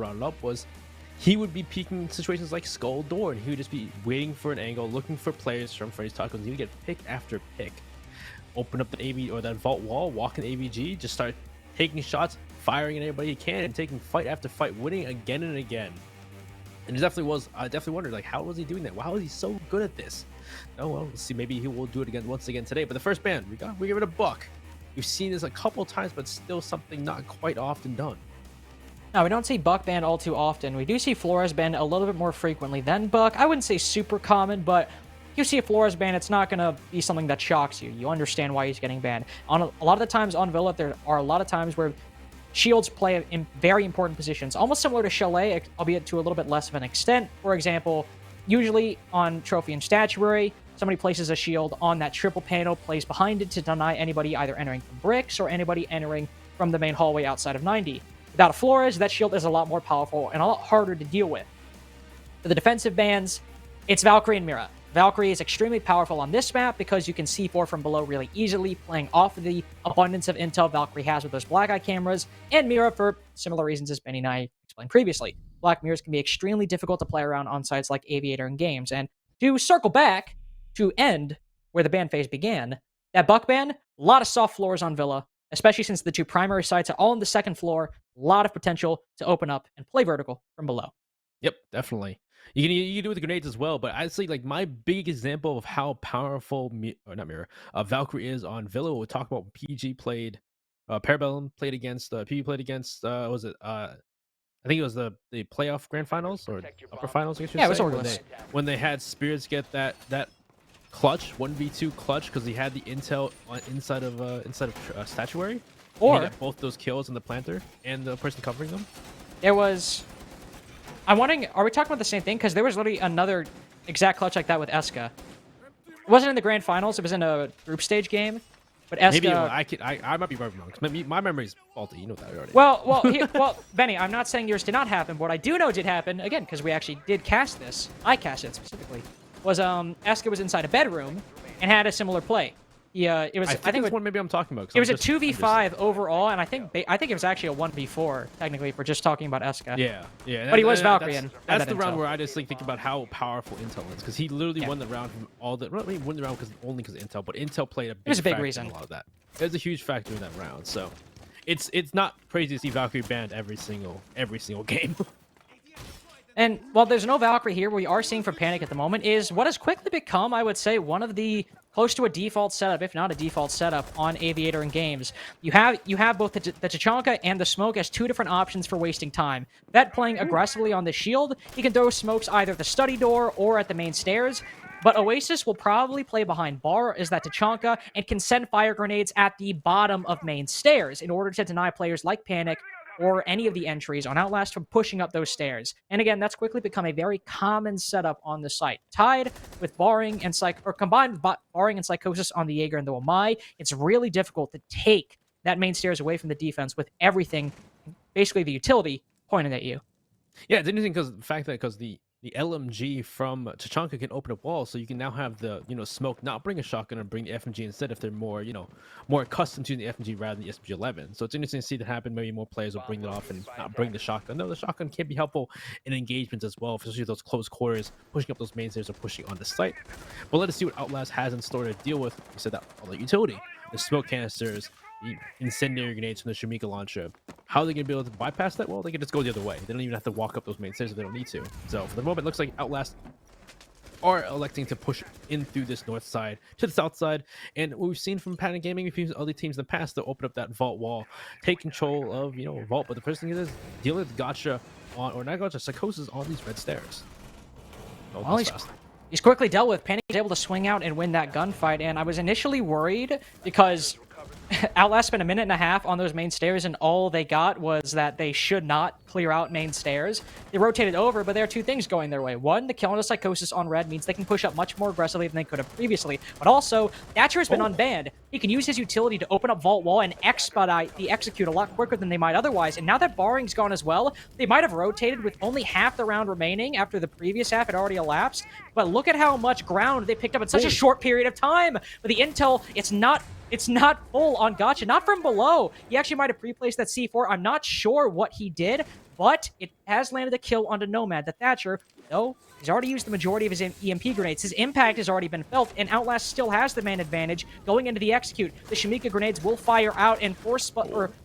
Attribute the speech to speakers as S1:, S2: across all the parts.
S1: brought it up was he would be peeking situations like Skull Door, and he would just be waiting for an angle, looking for players from Freddy's tacos, and he would get pick after pick. Open up the AV or that vault wall, walk in AVG, just start taking shots, firing at anybody he can, and taking fight after fight, winning again and again. And it definitely was. I definitely wondered, like, how was he doing that? How is he so good at this? Oh well, let's see. Maybe he will do it again once again today. But the first ban, we give it a buck. We've seen this a couple times, but still something not quite often done.
S2: Now, we don't see Buck banned all too often. We do see Flores banned a little bit more frequently than Buck. I wouldn't say super common, but you see a Flores ban, it's not going to be something that shocks you. You understand why he's getting banned. On a lot of the times on Villa, there are a lot of times where shields play in very important positions, almost similar to Chalet, albeit to a little bit less of an extent. For example, usually on Trophy and Statuary, somebody places a shield on that triple panel, plays behind it to deny anybody either entering from bricks or anybody entering from the main hallway outside of 90. Without a Flores, that shield is a lot more powerful and a lot harder to deal with. For the defensive bans, it's Valkyrie and Mira. Valkyrie is extremely powerful on this map because you can C4 from below really easily, playing off of the abundance of intel Valkyrie has with those black eye cameras, and Mira for similar reasons as Benny and I explained previously. Black mirrors can be extremely difficult to play around on sites like Aviator and Games, and to circle back to end where the ban phase began, that Buck ban, a lot of soft floors on Villa, especially since the two primary sites are all on the second floor, a lot of potential to open up and play vertical from below.
S1: Yep, definitely. You can do it with the grenades as well, but I'd say like my big example of how powerful Valkyrie is on Villa. We'll talk about PG played, Parabellum played against, PG played against, was it I think it was the playoff grand finals or upper finals, I guess you
S2: Yeah, it was
S1: say,
S2: Orgulous.
S1: when they had Spirits get that clutch 1v2 clutch because he had the intel inside of Statuary,
S2: Or
S1: he got both those kills in the planter and the person covering them.
S2: there was, I'm wondering, are we talking about the same thing? Because there was literally another exact clutch like that with Eska. It wasn't in the grand finals. It was in a group stage game. But Eska...
S1: Maybe I might be very wrong. My memory's faulty. You know that already.
S2: Well, Benny, I'm not saying yours did not happen. What I do know did happen, again, because we actually did cast this. I cast it specifically. Was Eska was inside a bedroom and had a similar play. Yeah, it was. I think
S1: this one maybe I'm talking about.
S2: It was a 2v5 overall, and I think it was actually a 1v4 technically if we're just talking about Eska.
S1: Yeah.
S2: But he was Valkyrie.
S1: That's the round where I just think about how powerful Intel is, because he literally won the round from all the. Well, he won the round only because of Intel, but Intel played a big.
S2: It was a big
S1: factor
S2: reason.
S1: in a lot of that. It was a huge factor in that round. So, it's not crazy to see Valkyrie banned every single game.
S2: And while there's no Valkyrie here, what we are seeing from Panik at the moment is what has quickly become, I would say, one of the close to a default setup, if not a default setup, on Aviator and Games. You have both the Tachanka and the Smoke as two different options for wasting time. Vet playing aggressively on the shield, he can throw smokes either at the study door or at the main stairs. But Oasis will probably play behind bar as that Tachanka and can send fire grenades at the bottom of main stairs in order to deny players like Panik or any of the entries on Outlast from pushing up those stairs. And again, that's quickly become a very common setup on the site. Tied with Barring and combined with Barring and Psychosis on the Jaeger and the Wamai, it's really difficult to take that main stairs away from the defense with everything, basically the utility, pointed at you.
S1: Yeah, it's interesting because the LMG from Tachanka can open up walls, so you can now have the Smoke not bring a shotgun and bring the FMG instead if they're more accustomed to the FMG rather than the SMG-11. So it's interesting to see that happen. Maybe more players will bring it off and not bring the shotgun. No, the shotgun can be helpful in engagements as well, especially those close quarters, pushing up those main stairs or pushing on the site. But let us see what Outlast has in store to deal with. We said that all the utility, the smoke canisters, the incendiary grenades from the Shamika launcher. How are they going to be able to bypass that? Well, they can just go the other way. They don't even have to walk up those main stairs if they don't need to. So for the moment, it looks like Outlast are electing to push in through this north side to the south side. And what we've seen from Panik Gaming, we've seen other teams in the past to open up that vault wall, take control of vault. But the first thing is dealing with gotcha psychosis on these red stairs.
S2: Well, he's quickly dealt with. Panik was able to swing out and win that gunfight, and I was initially worried because Outlast spent a minute and a half on those main stairs, and all they got was that they should not clear out main stairs. They rotated over, but there are two things going their way. One, the kill on the Psychosis on red means they can push up much more aggressively than they could have previously. But also, Thatcher has been unbanned. He can use his utility to open up Vault Wall and expedite the execute a lot quicker than they might otherwise. And now that Barring's gone as well, they might have rotated with only half the round remaining after the previous half had already elapsed. But look at how much ground they picked up in such a short period of time. But the intel, it's not full on Gotcha, not from below. He actually might have pre-placed that C4. I'm not sure what he did, but it has landed a kill onto Nomad. The Thatcher, though, he's already used the majority of his EMP grenades. His impact has already been felt, and Outlast still has the man advantage going into the execute. The Shamika grenades will fire out and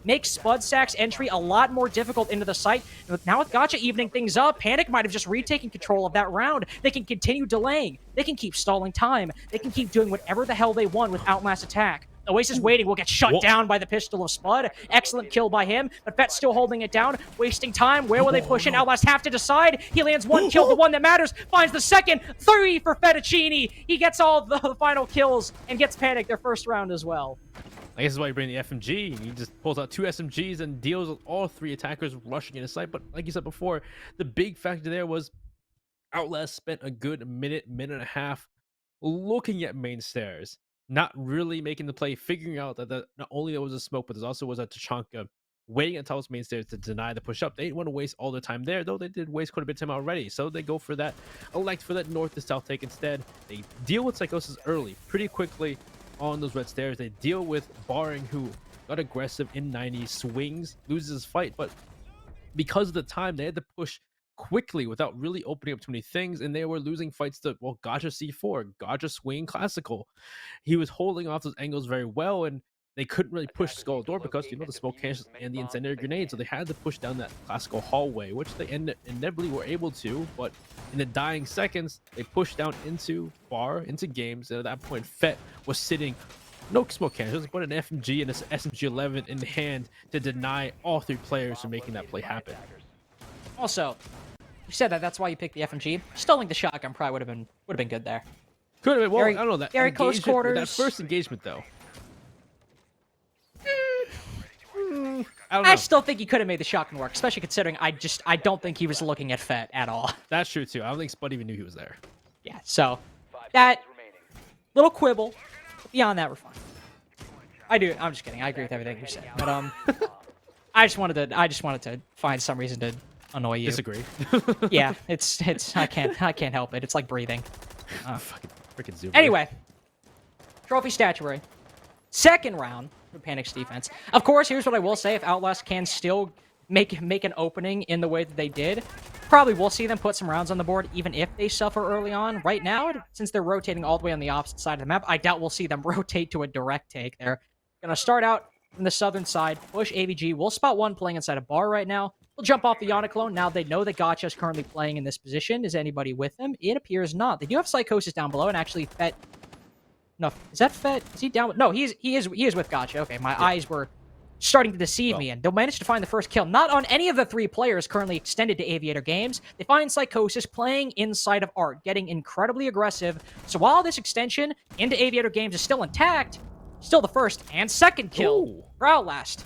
S2: make Spud Sack's entry a lot more difficult into the site. Now with Gotcha evening things up, Panik might have just retaken control of that round. They can continue delaying. They can keep stalling time. They can keep doing whatever the hell they want with Outlast attack. Oasis waiting will get shut down by the pistol of Spud. Excellent kill by him, but Vet's still holding it down, wasting time. Where will they push in? Outlast have to decide. He lands one kill, the one that matters, finds the second. 3 for Fettuccini. He gets all the final kills and gets Panik their first round as well.
S1: I guess that's why you bring the FMG. He just pulls out 2 SMGs and deals with all 3 attackers rushing into sight. But like you said before, the big factor there was Outlast spent a good minute and a half looking at main stairs, not really making the play, figuring out that not only there was a smoke, but there also was a Tachanka waiting at top main stairs to deny the push up. They didn't want to waste all their time there, though they did waste quite a bit of time already. So they go for that, elect for that north to south take instead. They deal with Psychosis early, pretty quickly on those red stairs. They deal with Barring, who got aggressive in 90, swings, loses his fight, but because of the time, they had to push quickly without really opening up too many things, and they were losing fights to, well, Gotcha C4, Gotcha swing classical. He was holding off those angles very well, and they couldn't really push Skull Door because, you know, the smoke caches and the incendiary grenade, so they had to push down that classical hallway, which they inevitably were able to, but in the dying seconds, they pushed down into bar, into games, and at that point, Fett was sitting no smoke cannons, but an FMG and an SMG-11 in hand to deny all 3 players from making that play happen.
S2: Also, you said that's why you picked the FMG. Stalling the shotgun probably would have been good there.
S1: Could have been. Well,
S2: Very,
S1: I don't know that.
S2: Very close quarters.
S1: That first engagement, though. I don't know.
S2: I still think he could have made the shotgun work, especially considering I don't think he was looking at Fett at all.
S1: That's true too. I don't think Spud even knew he was there.
S2: Yeah. So that little quibble. Beyond that, we're fine. I'm just kidding. I agree with everything you said. But I just wanted to find some reason to annoy you.
S1: Disagree.
S2: Yeah, it's I can't help it. It's like breathing.
S1: Fucking freaking Zuber.
S2: Anyway, trophy statuary. Second round for Panik's defense. Of course, here's what I will say: if Outlast can still make an opening in the way that they did, probably we'll see them put some rounds on the board, even if they suffer early on. Right now, since they're rotating all the way on the opposite side of the map, I doubt we'll see them rotate to a direct take. They're gonna start out from the southern side, push AVG. We'll spot one playing inside a bar right now. We'll jump off the Yana clone. Now they know that Gotcha is currently playing in this position. Is anybody with him? It appears not. They do have Psychosis down below, and actually Fett. No, is that Fett? Is he down? No, he is with Gotcha. Okay, my eyes were starting to deceive me, and they'll manage to find the first kill. Not on any of the 3 players currently extended to Aviator Games. They find Psychosis playing inside of Art, getting incredibly aggressive. So while this extension into Aviator Games is still intact, still the first and second kill for Outlast.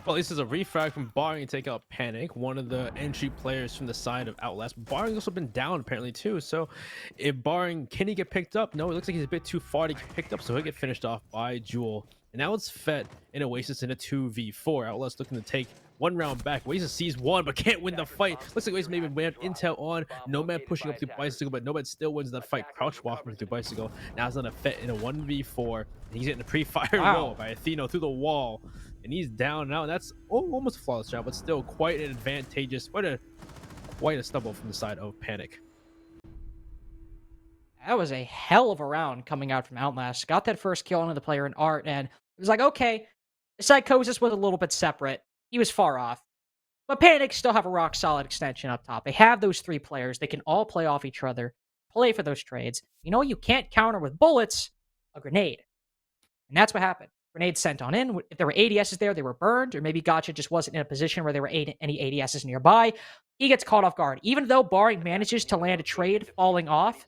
S1: Well, this is a refrag from Barring to take out Panik, one of the entry players from the side of Outlast. Barring's also been down apparently too, so if Barring, can he get picked up? No, it looks like he's a bit too far to get picked up, so he'll get finished off by Jewel. And now it's Fett and Oasis in a 2v4. Outlast looking to take one round back. Oasis sees one, but can't win the fight. Looks like Oasis maybe went intel on. Nomad pushing up through Bicycle, but Nomad still wins that fight. Crouch walking through Bicycle. Now it's on a Fett in a 1v4. He's getting a pre-fire roll by Atheno through the wall. And he's down now. That's almost a flawless job, but still quite an advantageous, quite a stumble from the side of Panik.
S2: That was a hell of a round coming out from Outlast. Got that first kill onto the player in Art, and it was like, okay, Psychosis was a little bit separate. He was far off. But Panik still have a rock-solid extension up top. They have those 3 players. They can all play off each other, play for those trades. You know, you can't counter with bullets, a grenade. And that's what happened. Grenades sent on in. If there were ADSs there, they were burned, or maybe Gotcha just wasn't in a position where there were any ADSs nearby. He gets caught off guard. Even though Barring manages to land a trade falling off,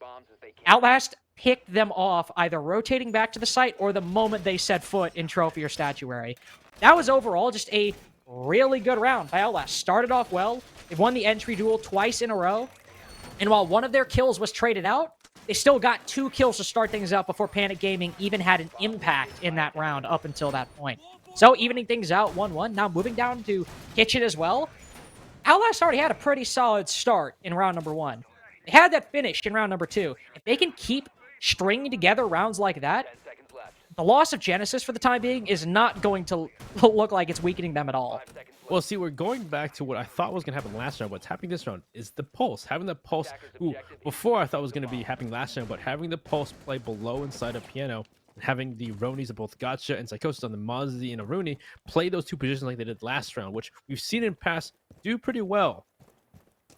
S2: Outlast picked them off, either rotating back to the site or the moment they set foot in trophy or statuary. That was overall just a really good round by Outlast. Started off well. They won the entry duel twice in a row. And while one of their kills was traded out, they still got 2 kills to start things out before Panik Gaming even had an impact in that round up until that point. So evening things out 1-1. Now moving down to Kitchen as well. Outlast already had a pretty solid start in round number 1. They had that finish in round number 2. If they can keep stringing together rounds like that, the loss of Genesis for the time being is not going to look like it's weakening them at all.
S1: Well, see, we're going back to what I thought was going to happen last round. What's happening this round is the pulse. Having the pulse, who before I thought was going to be happening last round, but having the pulse play below inside of piano, and having the Ronies of both Gotcha and Psychosis on the Mozzie and Aruni play those two positions like they did last round, which we've seen in past do pretty well.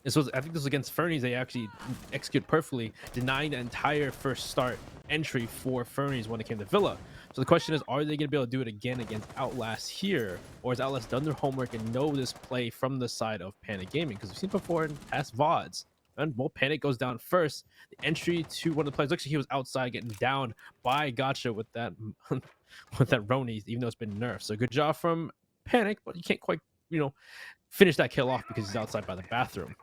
S1: This was, I think this was against Fernies. They actually executed perfectly, denying the entire first start entry for Fernies when it came to Villa. So the question is, are they going to be able to do it again against Outlast here? Or has Outlast done their homework and know this play from the side of Panik Gaming? Because we've seen before in past VODs. And well, Panik goes down first. The entry to one of the players, actually he was outside getting down by Gotcha with that with that Roni, even though it's been nerfed. So good job from Panik, but you can't quite, finish that kill off because he's outside by the bathroom.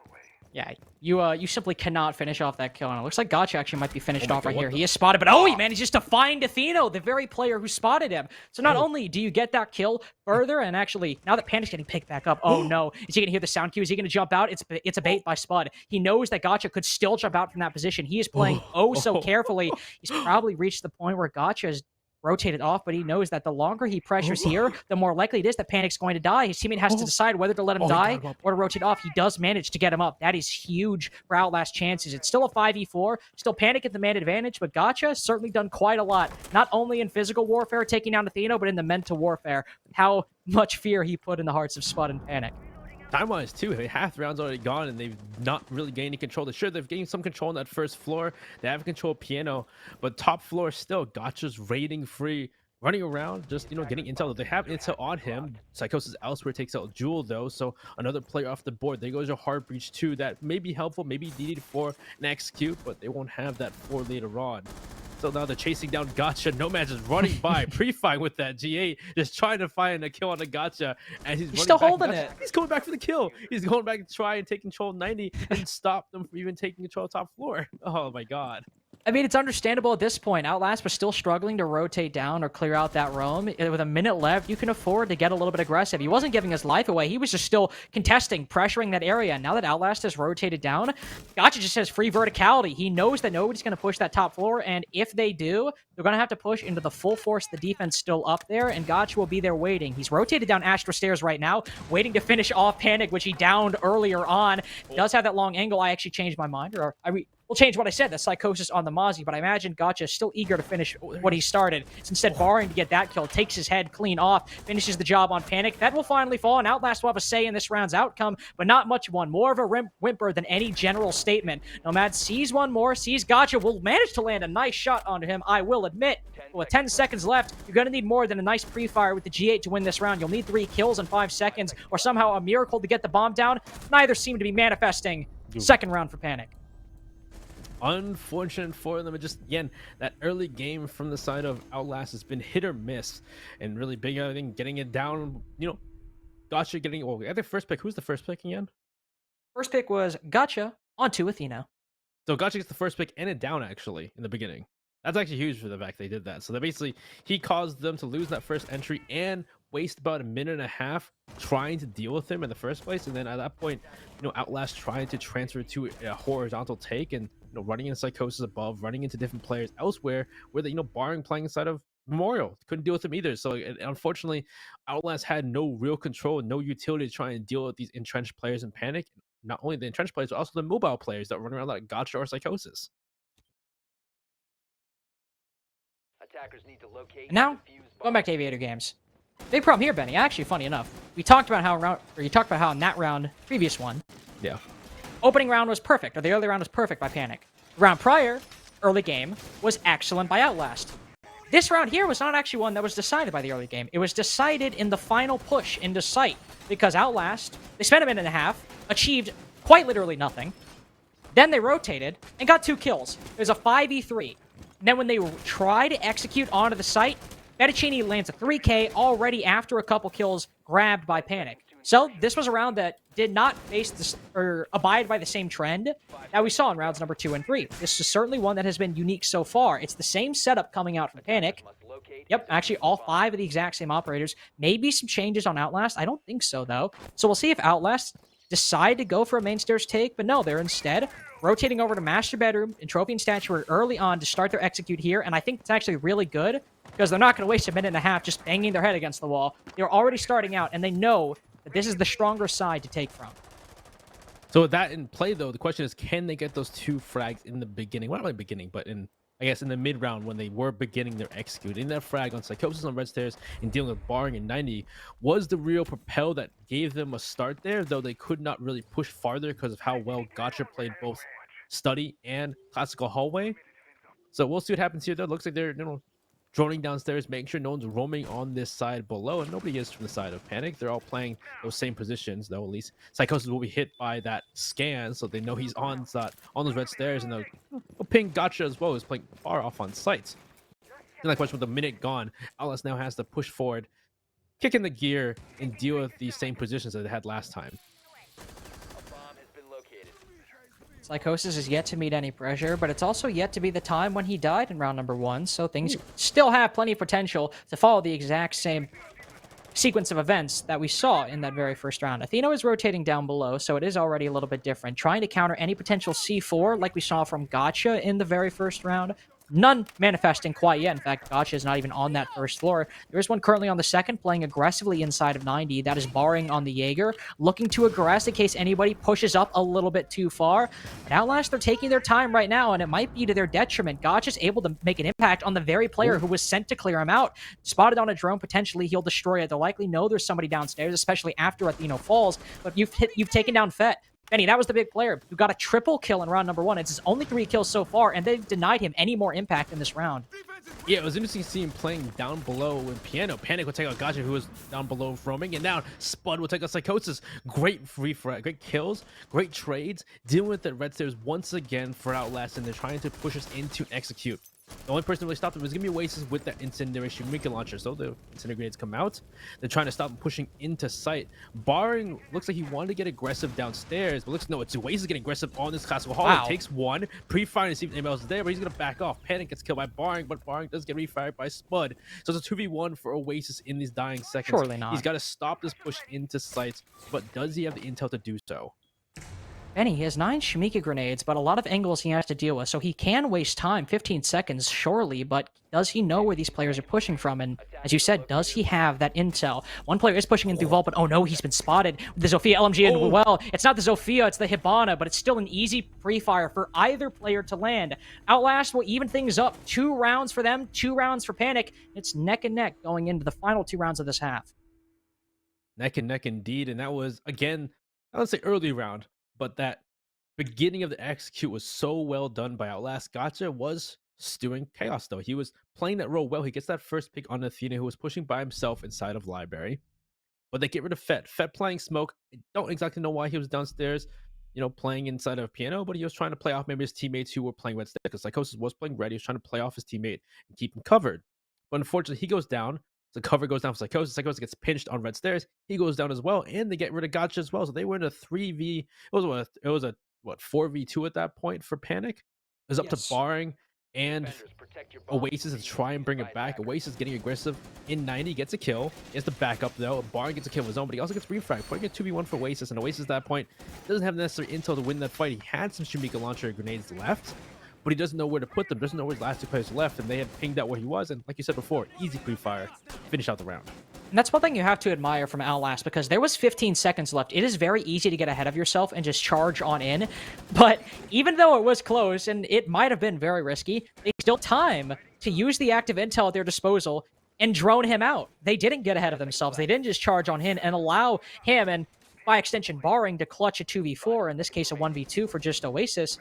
S2: Yeah, you simply cannot finish off that kill. And it looks like Gotcha actually might be finished off right here.
S1: The...
S2: He is spotted, but he manages to find Atheno, the very player who spotted him. So not only do you get that kill further, and actually, now that Panik's getting picked back up, oh no, is he going to hear the sound cue? Is he going to jump out? It's a bait by Spud. He knows that Gotcha could still jump out from that position. He is playing so carefully. He's probably reached the point where Gotcha is rotated off, but he knows that the longer he pressures here, the more likely it is that Panik's going to die. His teammate has to decide whether to let him die or to rotate off. He does manage to get him up. That is huge for Outlast chances. It's still a 5v4, still Panik at the man advantage, but Gotcha has certainly done quite a lot, not only in physical warfare, taking down Atheno, but in the mental warfare. How much fear he put in the hearts of Spud and Panik.
S1: Time-wise, too, half the round's already gone, and they've not really gained any control. Sure, they've gained some control on that first floor. They have control of piano, but top floor still, Gotcha's raiding free, running around, just, getting intel. They have intel on him. Psychosis elsewhere takes out Jewel, though, so another player off the board. There goes your Hard Breach, too. That may be helpful, maybe needed for an execute, but they won't have that for later on. So now they're chasing down Gotcha. Nomad's just running by, pre-firing with that G8, just trying to find a kill on the Gotcha. And he's
S2: still holding it.
S1: He's going back for the kill. He's going back to try and take control of 90 and stop them from even taking control of top floor. Oh my god.
S2: I mean, it's understandable at this point. Outlast was still struggling to rotate down or clear out that roam. With a minute left, you can afford to get a little bit aggressive. He wasn't giving his life away. He was just still contesting, pressuring that area. And now that Outlast has rotated down, Gotcha just has free verticality. He knows that nobody's going to push that top floor, and if they do, they're going to have to push into the full force. The defense still up there, and Gotcha will be there waiting. He's rotated down Astra Stairs right now, waiting to finish off Panik, which he downed earlier on. Does have that long angle. I actually changed my mind, or we'll change what I said, the Psychosis on the Mozzie, but I imagine Gotcha is still eager to finish what he started. It's instead barring to get that kill, takes his head clean off, finishes the job on Panik. That will finally fall, and Outlast will have a say in this round's outcome, but not much one. More of a whimper than any general statement. Nomad sees one more, sees Gotcha, will manage to land a nice shot onto him, I will admit. But with 10 seconds left, you're going to need more than a nice pre-fire with the G8 to win this round. You'll need 3 kills in 5 seconds, or somehow a miracle to get the bomb down. Neither seem to be manifesting. Second round for Panik.
S1: Unfortunate for them. Just again, that early game from the side of Outlast has been hit or miss, and really big. I think getting it down. Gotcha getting. Well, at the first pick. Who's the first pick again?
S2: First pick was Gotcha onto Athena.
S1: So Gotcha gets the first pick and it down actually in the beginning. That's actually huge for the fact they did that. So that basically he caused them to lose that first entry and waste about a minute and a half trying to deal with him in the first place. And then at that point, Outlast trying to transfer to a horizontal take and running into Psychosis above, running into different players elsewhere where they barring playing inside of Memorial. Couldn't deal with him either. So unfortunately, Outlast had no real control, no utility to try and deal with these entrenched players in Panik. Not only the entrenched players, but also the mobile players that run around like Gotcha or Psychosis.
S2: And now, going back to Aviator games. Big problem here, Benny. Actually, funny enough, you talked about how in that round, previous one,
S1: yeah,
S2: opening round was perfect, or the early round was perfect by Panik. The round prior, early game, was excellent by Outlast. This round here was not actually one that was decided by the early game. It was decided in the final push into sight, because Outlast, they spent a minute and a half, achieved quite literally nothing. Then they rotated and got 2 kills. It was a 5v3. And then when they try to execute onto the site, Fettuccini lands a 3K already after a couple kills grabbed by Panik. So this was a round that did not face this or abide by the same trend that we saw in rounds number 2 and 3. This is certainly one that has been unique so far. It's the same setup coming out from Panik. Yep, actually all 5 of the exact same operators. Maybe some changes on Outlast. I don't think so, though. So we'll see if Outlast decide to go for a main stairs take, but no, they're instead rotating over to Master Bedroom and Trophy and Statuary early on to start their execute here, and I think it's actually really good because they're not going to waste a minute and a half just banging their head against the wall. They're already starting out, and they know But this is the stronger side to take from.
S1: So with that in play, though, the question is, can they get those 2 frags in the beginning? Well, not really beginning, but in, I guess, in the mid round when they were beginning their execute. In that frag on Psychosis on red stairs and dealing with barring in 90 was the real propel that gave them a start there, though they could not really push farther because of how well Gotcha played both study and classical hallway. So we'll see what happens here, though. Looks like they're, droning downstairs, making sure no one's roaming on this side below, and nobody is from the side of Panic. They're all playing those same positions, though. At least Psychosis will be hit by that scan, so they know he's on those red stairs, and they'll ping Gotcha as well, who's playing far off on sites. And that question, with a minute gone, Outlast now has to push forward, kick in the gear, and deal with these same positions that they had last time.
S2: Psychosis is yet to meet any pressure, but it's also yet to be the time when he died in round number 1, so things still have plenty of potential to follow the exact same sequence of events that we saw in that very first round. Athena is rotating down below, so it is already a little bit different, trying to counter any potential C4 like we saw from Gotcha in the very first round. None manifesting quite yet. In fact, Gotcha is not even on that first floor. There is one currently on the second, playing aggressively inside of 90. That is barring on the Jaeger, looking to aggress in case anybody pushes up a little bit too far. But Outlast, they're taking their time right now, and it might be to their detriment. Gotcha's able to make an impact on the very player who was sent to clear him out. Spotted on a drone, potentially he'll destroy it. They'll likely know there's somebody downstairs, especially after Athena falls. But you've taken down Fett. Benny, that was the big player who got a triple kill in round number 1. It's his only 3 kills so far, and they've denied him any more impact in this round.
S1: Yeah, it was interesting to see him playing down below with Piano. Panic will take out Gotcha, who was down below roaming, and now Spud will take out Psychosis. Great free frag, great kills, great trades. Dealing with the red stairs once again for Outlast, and they're trying to push us into execute. The only person who really stopped him was going to be Oasis with that incendiary Shuriken launcher. So the incendiary grenades come out. They're trying to stop him pushing into sight. Barring looks like he wanted to get aggressive downstairs, but no, it's Oasis getting aggressive on this classical hallway.
S2: Wow.
S1: Takes one, pre-firing to see if anybody else is there, but he's going to back off. Panic gets killed by Barring, but Barring does get refired by Spud. So it's a 2v1 for Oasis in these dying seconds.
S2: Surely not.
S1: He's got to stop this push into sight, but does he have the intel to do so?
S2: Benny, he has 9 Shimika grenades, but a lot of angles he has to deal with, so he can waste time, 15 seconds, surely, but does he know where these players are pushing from? And as you said, does he have that intel? One player is pushing in through Vault, but oh no, he's been spotted with the Zofia LMG, and well, it's not the Zofia, it's the Hibana, but it's still an easy pre-fire for either player to land. Outlast will even things up. 2 rounds for them, 2 rounds for Panic. It's neck and neck going into the final 2 rounds of this half.
S1: Neck and neck indeed, and that was, again, I would say early round, but that beginning of the execute was so well done by Outlast. Gotcha was stewing chaos, though. He was playing that role well. He gets that first pick on Athena, who was pushing by himself inside of Library. But they get rid of Fett. Fett playing smoke. I don't exactly know why he was downstairs, playing inside of Piano, but he was trying to play off maybe his teammates who were playing red stairs, because Psychosis was playing red. He was trying to play off his teammate and keep him covered. But unfortunately, he goes down. The cover goes down for Psychosis. Psychosis gets pinched on red stairs. He goes down as well, and they get rid of Gotcha as well. So they were in a 3v. It was a 4v2 at that point for Panic. It was up to Barring and Oasis to try and bring it back. Oasis getting aggressive in 90, gets a kill. He has to back up though. Barring gets a kill of his own, but he also gets refrag. Putting a 2v1 for Oasis, and Oasis at that point doesn't have the necessary intel to win that fight. He had some Shimika launcher grenades left, but he doesn't know where to put them, doesn't know where his last 2 players left, and they had pinged out where he was, and like you said before, easy pre-fire, finish out the round.
S2: And that's one thing you have to admire from Outlast, because there was 15 seconds left. It is very easy to get ahead of yourself and just charge on in, but even though it was close, and it might have been very risky, they still had time to use the active intel at their disposal and drone him out. They didn't get ahead of themselves. They didn't just charge on him and allow him, and by extension Barring, to clutch a 2v4, in this case a 1v2 for just Oasis.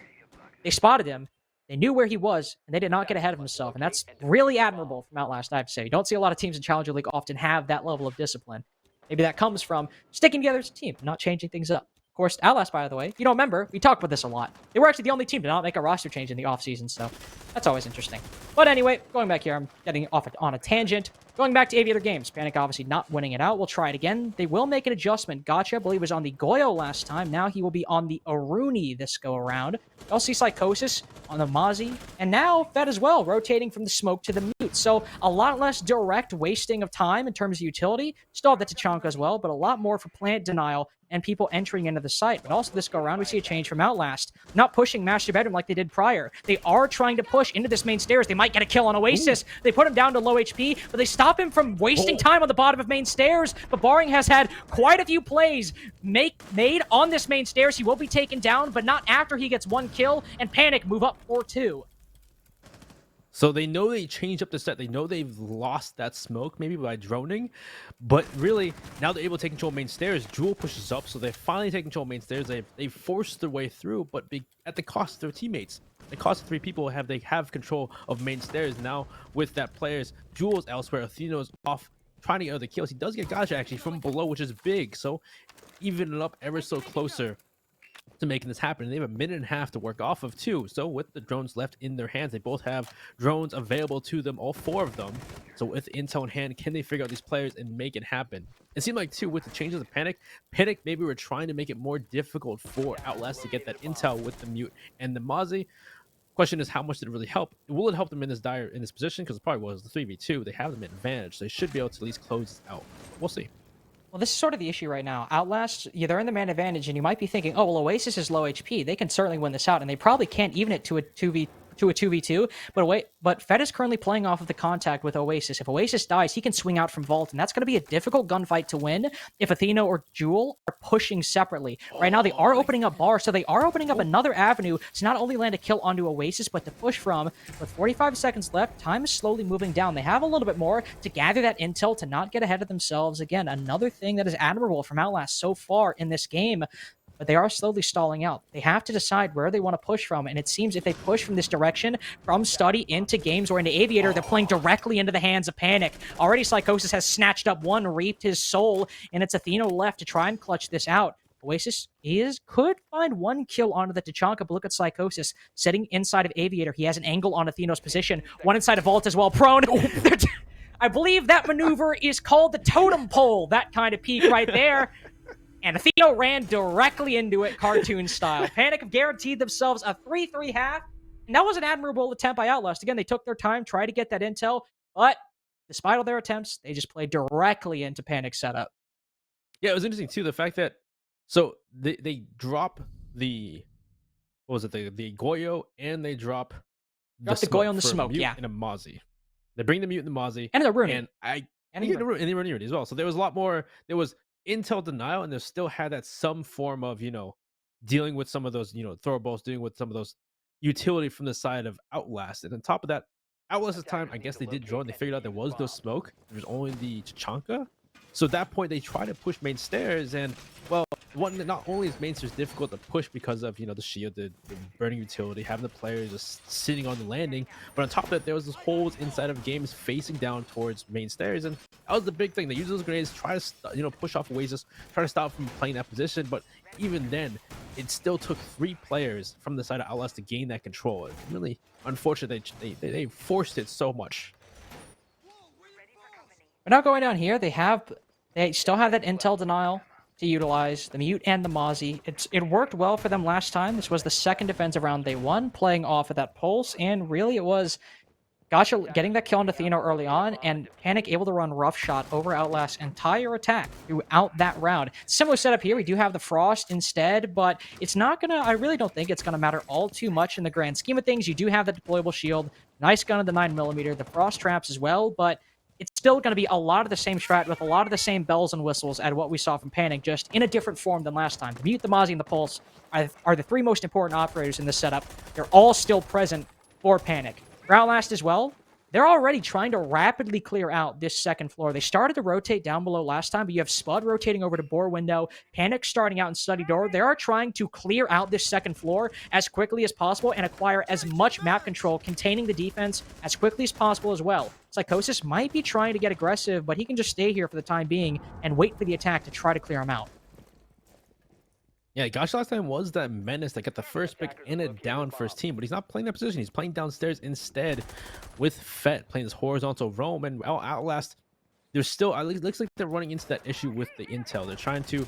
S2: They spotted him. They knew where he was, and they did not get ahead of himself, and that's really admirable from Outlast, I have to say. You don't see a lot of teams in Challenger League often have that level of discipline. Maybe that comes from sticking together as a team, not changing things up. Of course, Outlast, by the way, you don't remember, we talked about this a lot. They were actually the only team to not make a roster change in the offseason, so that's always interesting. But anyway, going back here, I'm getting off on a tangent. Going back to Aviator Games, Panic obviously not winning it out. We'll try it again. They will make an adjustment. Gotcha, I believe, was on the Goyo last time. Now he will be on the Aruni this go around. You'll see Psychosis on the Mozzie. And now Fed as well, rotating from the smoke to the mute. So a lot less direct wasting of time in terms of utility. Still have the Tachanka as well, but a lot more for plant denial and people entering into the site. But also this go around, we see a change from Outlast. Not pushing Master Bedroom like they did prior. They are trying to push into this main stairs. They might get a kill on Oasis. They put him down to low HP, but they stop stop him from wasting time on the bottom of main stairs. But Baring has had quite a few plays made on this main stairs. He will be taken down, but not after he gets 1 kill, and Panik move up 4-2.
S1: So they know they changed up the set. They know they've lost that smoke maybe by droning, but really now they're able to take control of main stairs. Jewel pushes up, so they finally take control of main stairs. They forced their way through, but at the cost of their teammates. The cost of 3 people they have control of main stairs now with that players. Jewel's elsewhere. Athena's off trying to get other kills. He does get Gacha actually from below, which is big. So even it up ever so closer to making this happen. They have a minute and a half to work off of too. So with the drones left in their hands, they both have drones available to them, all 4 of them. So with intel in hand, can they figure out these players and make it happen? It seemed like too with the changes of Panik maybe we're trying to make it more difficult for Outlast to get that intel with the Mute and the Mozzie. Question is, how much did it really help? Will it help them in this position? Because it probably was the 3v2. They have them at advantage. So they should be able to at least close this out. We'll see.
S2: Well, this is sort of the issue right now. Outlast, yeah, they're in the man advantage, and you might be thinking, oh, well, Oasis is low HP. They can certainly win this out, and they probably can't even it to a 2v2. But Fed is currently playing off of the contact with Oasis. If Oasis dies, he can swing out from Vault, and that's going to be a difficult gunfight to win if Athena or Jewel are pushing separately. Right now, they are opening up bars, so they are opening up another avenue to not only land a kill onto Oasis, but to push from. With 45 seconds left, time is slowly moving down. They have a little bit more to gather that intel to not get ahead of themselves. Again, another thing that is admirable from Outlast so far in this game. But they are slowly stalling out. They have to decide where they want to push from, and it seems if they push from this direction, from Study into Games or into Aviator, they're playing directly into the hands of Panik. Already Psychosis has snatched up 1, reaped his soul, and it's Athena left to try and clutch this out. Oasis could find 1 kill onto the Tachanka, but look at Psychosis sitting inside of Aviator. He has an angle on Athena's position. 1 inside of Vault as well, prone. I believe that maneuver is called the totem pole. That kind of peak right there. And Athena ran directly into it, cartoon style. Panik have guaranteed themselves a 3-3 half. And that was an admirable attempt by Outlast. Again, they took their time, tried to get that intel. But despite all their attempts, they just played directly into Panik's setup.
S1: Yeah, it was interesting, too, the fact that... So, they drop the... What was it? The Goyo, and they drop
S2: the Goyo and the smoke, yeah.
S1: And a Mozzie. They bring the Mute and the Mozzie.
S2: And the Rune.
S1: And the Rune as well. So there was a lot more... There was intel denial, and they still had that some form of, dealing with some of those, throwables, dealing with some of those utility from the side of Outlast. And on top of that, Outlast's time, I guess they did drone. They figured out there was no smoke. There was only the Tachanka. So at that point, they tried to push main stairs, and well, not only is main stairs difficult to push because of the shield, the burning utility, having the players just sitting on the landing, but on top of that, there was those holes inside of Games facing down towards main stairs, and that was the big thing. They used those grenades, try to push off Oasis, try to stop from playing that position, but even then, it still took 3 players from the side of Outlast to gain that control. It's really unfortunate they forced it so much.
S2: But now going down here, they still have that intel denial to utilize, the Mute and the Mozzie. It worked well for them last time. This was the 2nd defensive round they won, playing off of that pulse, and really it was Gacha getting that kill on Athena early on, and Panik able to run rough shot over Outlast's entire attack throughout that round. Similar setup here. We do have the Frost instead, but it's not gonna, I really don't think it's gonna matter all too much in the grand scheme of things. You do have the deployable shield, nice gun of the 9mm, the Frost traps as well, but it's still going to be a lot of the same strat with a lot of the same bells and whistles at what we saw from Panik, just in a different form than last time. The Mute, the Mozzie, and the Pulse are the 3 most important operators in this setup. They're all still present for Panik. For Outlast as well, they're already trying to rapidly clear out this 2nd floor. They started to rotate down below last time, but you have Spud rotating over to Boar Window, Panik starting out in Study Door. They are trying to clear out this 2nd floor as quickly as possible and acquire as much map control containing the defense as quickly as possible as well. Psychosis might be trying to get aggressive, but he can just stay here for the time being and wait for the attack to try to clear him out.
S1: Yeah, Gosh last time was that menace that got the first pick in a down first team, but he's not playing that position. He's playing downstairs instead with Fett playing this horizontal roam, and Outlast, there's still, it looks like they're running into that issue with the intel. They're trying to,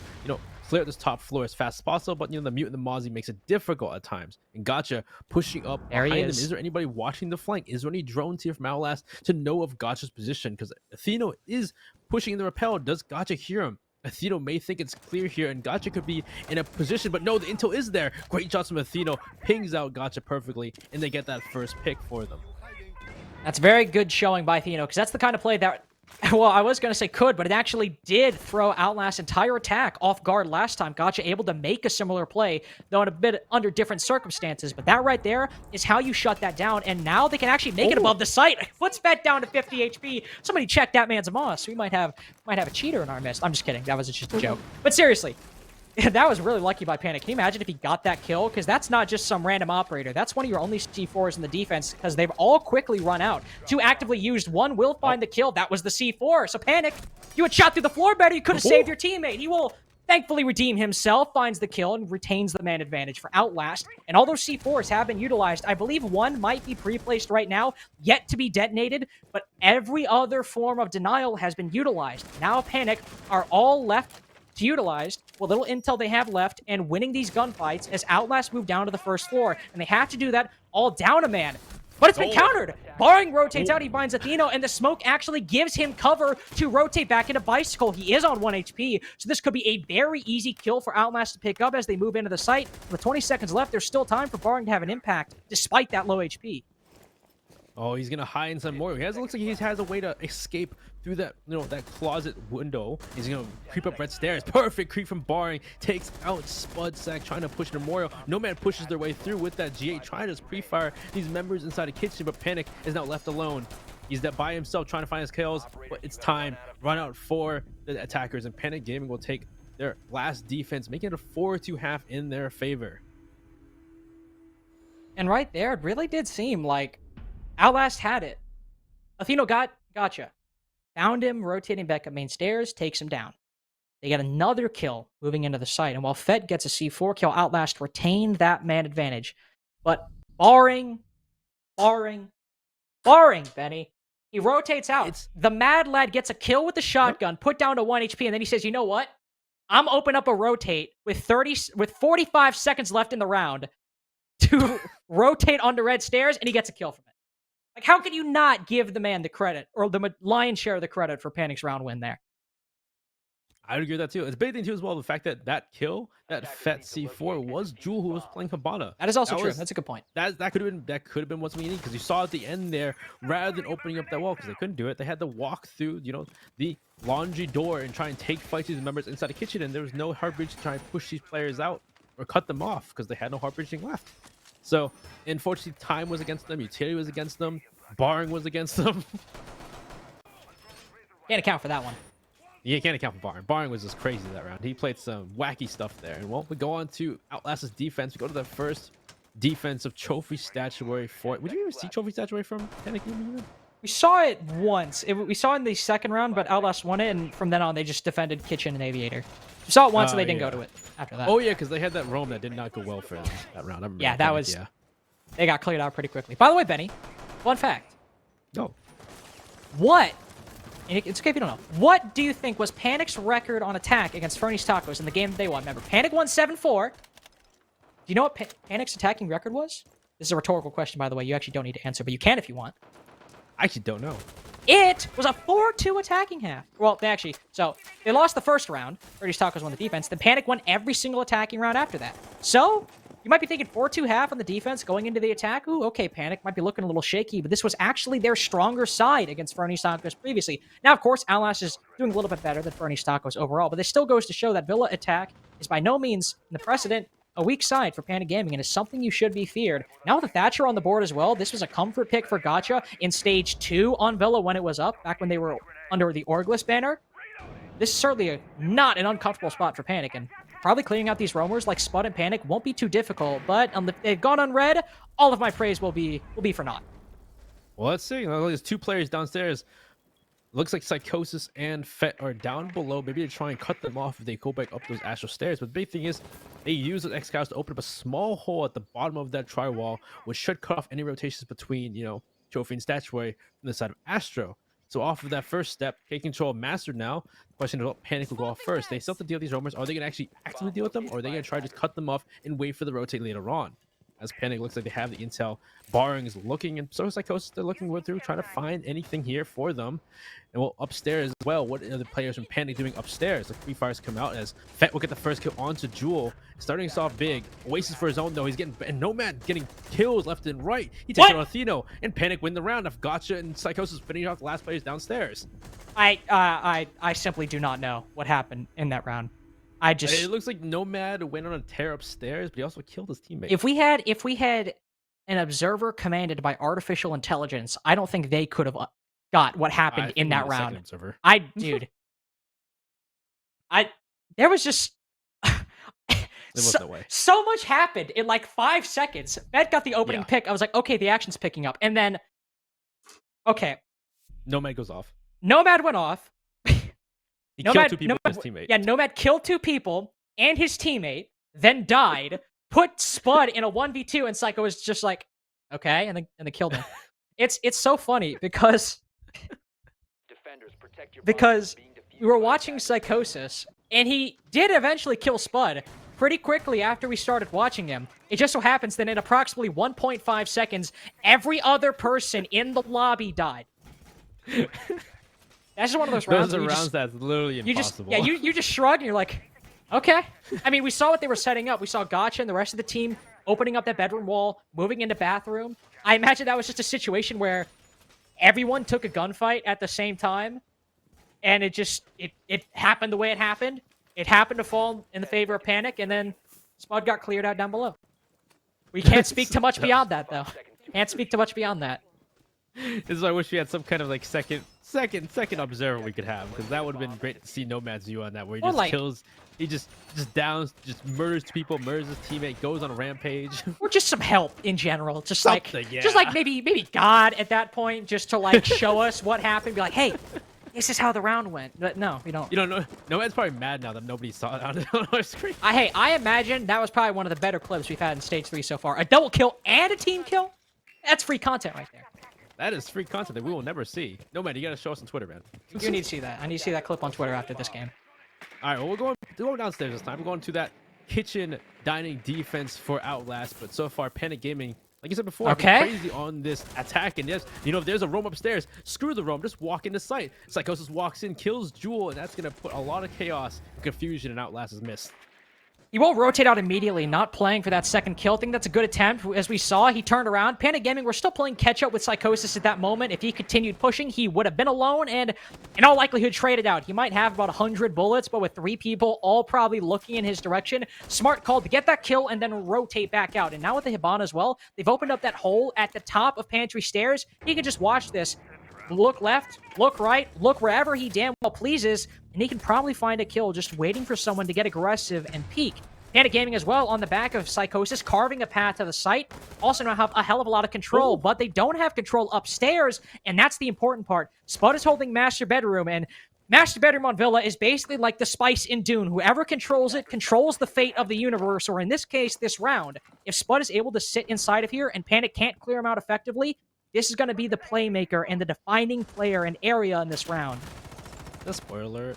S1: clear this top floor as fast as possible, but the Mute and the Mozzie makes it difficult at times. And Gotcha pushing up behind him. Is there anybody watching the flank? Is there any drones here from Outlast to know of Gotcha's position? Because Athena is pushing in the rappel. Does Gotcha hear him? Athena may think it's clear here, and Gotcha could be in a position, but no, the intel is there. Great shots from Athena, pings out Gotcha perfectly, and they get that first pick for them.
S2: That's very good showing by Athena, because that's the kind of play that Well, I was going to say could, but it actually did throw Outlast's entire attack off guard last time. Gotcha able to make a similar play, though in a bit under different circumstances. But that right there is how you shut that down. And now they can actually make it above the site. Foot's bet down to 50 HP. Somebody check that man's moss. We might have a cheater in our midst. I'm just kidding. That was just a joke. But seriously, that was really lucky by Panik. Can you imagine if he got that kill? Because that's not just some random operator. That's one of your only C4s in the defense because they've all quickly run out. Two actively used. One will find the kill. That was the C4. So Panik, you had shot through the floor better. You could have saved your teammate. He will thankfully redeem himself, finds the kill, and retains the man advantage for Outlast. And all those C4s have been utilized. I believe one might be pre-placed right now, yet to be detonated, but every other form of denial has been utilized. Now Panik are all left to utilize what little intel they have left and winning these gunfights as Outlast move down to the first floor. And they have to do that all down a man. But it's been countered. Barring rotates out, he finds Athena, and the smoke actually gives him cover to rotate back into Bicycle. He is on 1 HP, so this could be a very easy kill for Outlast to pick up as they move into the site. With 20 seconds left, there's still time for Barring to have an impact, despite that low HP.
S1: Oh, he's gonna hide in some more. It looks like he has a way to escape through that, that closet window. He's gonna creep up red stairs. Perfect creep from Barring. Takes out Spud Sack, trying to push Memorial. Nomad pushes their way through with that G8, trying to pre-fire these members inside the kitchen, but Panik is now left alone. He's by himself trying to find his kills, but it's time. Run out for the attackers, and Panik Gaming will take their last defense, making it a 4-2 half in their favor.
S2: And right there, it really did seem like Outlast had it. Athena gotcha. Found him, rotating back up main stairs, takes him down. They get another kill moving into the site. And while Fett gets a C4 kill, Outlast retained that man advantage. But barring, Benny, he rotates out. The Mad Lad gets a kill with the shotgun, put down to 1 HP, and then he says, you know what? I'm open up a rotate with 45 seconds left in the round to rotate onto red stairs, and he gets a kill from it. Like, how can you not give the man the credit, or the lion's share of the credit for Panik's round win there?
S1: I would agree with that too. It's a big thing too as well, the fact that kill, that Fett C4 was Jewel who was playing Cabana.
S2: That is also true. That's a good point.
S1: That could have been what's we need, because you saw at the end there, rather than opening up that wall, because they couldn't do it, they had to walk through, the laundry door and try and take fights with these members inside the kitchen, and there was no hard bridge to try and push these players out or cut them off because they had no hard bridging left. So unfortunately, time was against them, utility was against them, Barring was against them.
S2: Can't account for that one.
S1: Yeah, you can't account for Barring. Barring was just crazy that round. He played some wacky stuff there. And well, we go on to Outlast's defense. We go to the first defensive trophy statuary for it. Would you ever see trophy statuary from Panik?
S2: We saw it once. We saw it in the second round, but Outlast won it, and from then on, they just defended Kitchen and Aviator. We saw it once, and they didn't go to it after that.
S1: Oh, yeah, because they had that roam that did not go well for them that round. I remember
S2: yeah, that was... Yeah. They got cleared out pretty quickly. By the way, Benny, fun fact.
S1: Oh.
S2: What? It's okay if you don't know. What do you think was Panik's record on attack against Fernie's Tacos in the game that they won? Remember, Panik won 7-4. Do you know what Panik's attacking record was? This is a rhetorical question, by the way. You actually don't need to answer, but you can if you want.
S1: I actually don't know.
S2: It was a 4-2 attacking half. Well, they lost the first round. Fernie's Tacos won the defense. Then Panik won every single attacking round after that. So, you might be thinking 4-2 half on the defense going into the attack. Ooh, okay, Panik might be looking a little shaky, but this was actually their stronger side against Fernie's Tacos previously. Now, of course, Outlast is doing a little bit better than Fernie's Tacos overall, but this still goes to show that Villa attack is by no means, in the precedent, a weak side for Panik Gaming, and is something you should be feared. Now with the Thatcher on the board as well, this was a comfort pick for Gotcha in Stage 2 on Villa when it was up, back when they were under the Orgless banner. This is certainly not an uncomfortable spot for Panik, and probably clearing out these roamers like Spud and Panik won't be too difficult, but if they've gone unread, all of my praise will be for naught.
S1: Well, let's see. There's two players downstairs. Looks like Psychosis and Fett are down below. Maybe they try and cut them off if they go back up those astral stairs. But the big thing is, they use the X-Cows to open up a small hole at the bottom of that tri-wall, which should cut off any rotations between, Trophy and Statuary from the side of Astro. So off of that first step, K Control mastered now. The question is what Panik will go off first. They still have to deal with these roamers. Are they going to actually actively deal with them? Or are they going to try to just cut them off and wait for the rotate later on? as Panik looks like they have the intel. Barring is looking, and so is Psychosis. They're looking through, trying to find anything here for them. And well, upstairs as well. What are the players from Panik doing upstairs? Like Free Fires come out as Fett will get the first kill onto Jewel, starting us off big. Oasis for his own though. He's getting and Nomad getting kills left and right. He takes out Atheno, and Panik win the round. If Gotcha and Psychosis finishing off the last players downstairs.
S2: I simply do not know what happened in that round.
S1: It looks like Nomad went on a tear upstairs, but he also killed his teammate.
S2: If we had an observer commanded by artificial intelligence, I don't think they could have got what happened in that round. Dude, there was just so much happened in like 5 seconds. Fed got the opening pick. I was like, okay, the action's picking up, and then
S1: Nomad goes off.
S2: Nomad went off.
S1: He killed 2 people with his teammate.
S2: Yeah, Nomad killed 2 people and his teammate, then died, put Spud in a 1v2, and Psycho was just like, okay, and then killed him. It's so funny because we were watching Psychosis, and he did eventually kill Spud pretty quickly after we started watching him. It just so happens that in approximately 1.5 seconds, every other person in the lobby died. That's just one of those rounds.
S1: Those are rounds that's literally impossible.
S2: You just shrug and you're like, okay. I mean, we saw what they were setting up. We saw Gotcha and the rest of the team opening up that bedroom wall, moving into bathroom. I imagine that was just a situation where everyone took a gunfight at the same time, and it happened the way it happened. It happened to fall in the favor of Panik, and then Spud got cleared out down below. We can't speak too much beyond that, though. Can't speak too much beyond that.
S1: This is why I wish we had some kind of like second observer we could have, because that would have been great to see Nomad's view on that, where he just kills, he just downs, just murders people, murders his teammate, goes on a rampage.
S2: Or just some help in general, just like maybe God at that point, just to like show us what happened, be like, hey, this is how the round went. But no, we don't.
S1: You don't know. Nomad's probably mad now that nobody saw it on our screen.
S2: I imagine that was probably one of the better clips we've had in Stage 3 so far. A double kill and a team kill? That's free content right there.
S1: That is free content that we will never see. Nomad, you gotta show us on Twitter, man.
S2: You need to see that. I need to see that clip on Twitter after this game.
S1: All right, well, we're going downstairs this time. We're going to that kitchen dining defense for Outlast, but so far, Panik Gaming, like you said before, crazy on this attack. And yes, you know, if there's a roam upstairs, screw the roam, just walk into sight. Psychosis walks in, kills Jewel, and that's gonna put a lot of chaos and confusion in Outlast's midst.
S2: He won't rotate out immediately, not playing for that second kill. I think that's a good attempt. As we saw, he turned around. Panik Gaming were still playing catch-up with Psychosis at that moment. If he continued pushing, he would have been alone and, in all likelihood, traded out. He might have about 100 bullets, but with 3 people all probably looking in his direction, smart call to get that kill and then rotate back out. And now with the Hibana as well, they've opened up that hole at the top of Pantry Stairs. He can just watch this. Look left, look right, look wherever he damn well pleases, and he can probably find a kill just waiting for someone to get aggressive and peek. Panik Gaming as well on the back of Psychosis, carving a path to the site. Also now have a hell of a lot of control, but they don't have control upstairs, and that's the important part. Spud is holding Master Bedroom, and Master Bedroom on Villa is basically like the spice in Dune. Whoever controls it controls the fate of the universe, or in this case, this round. If Spud is able to sit inside of here and Panik can't clear him out effectively, this is going to be the playmaker and the defining player and area in this round.
S1: That's spoiler alert.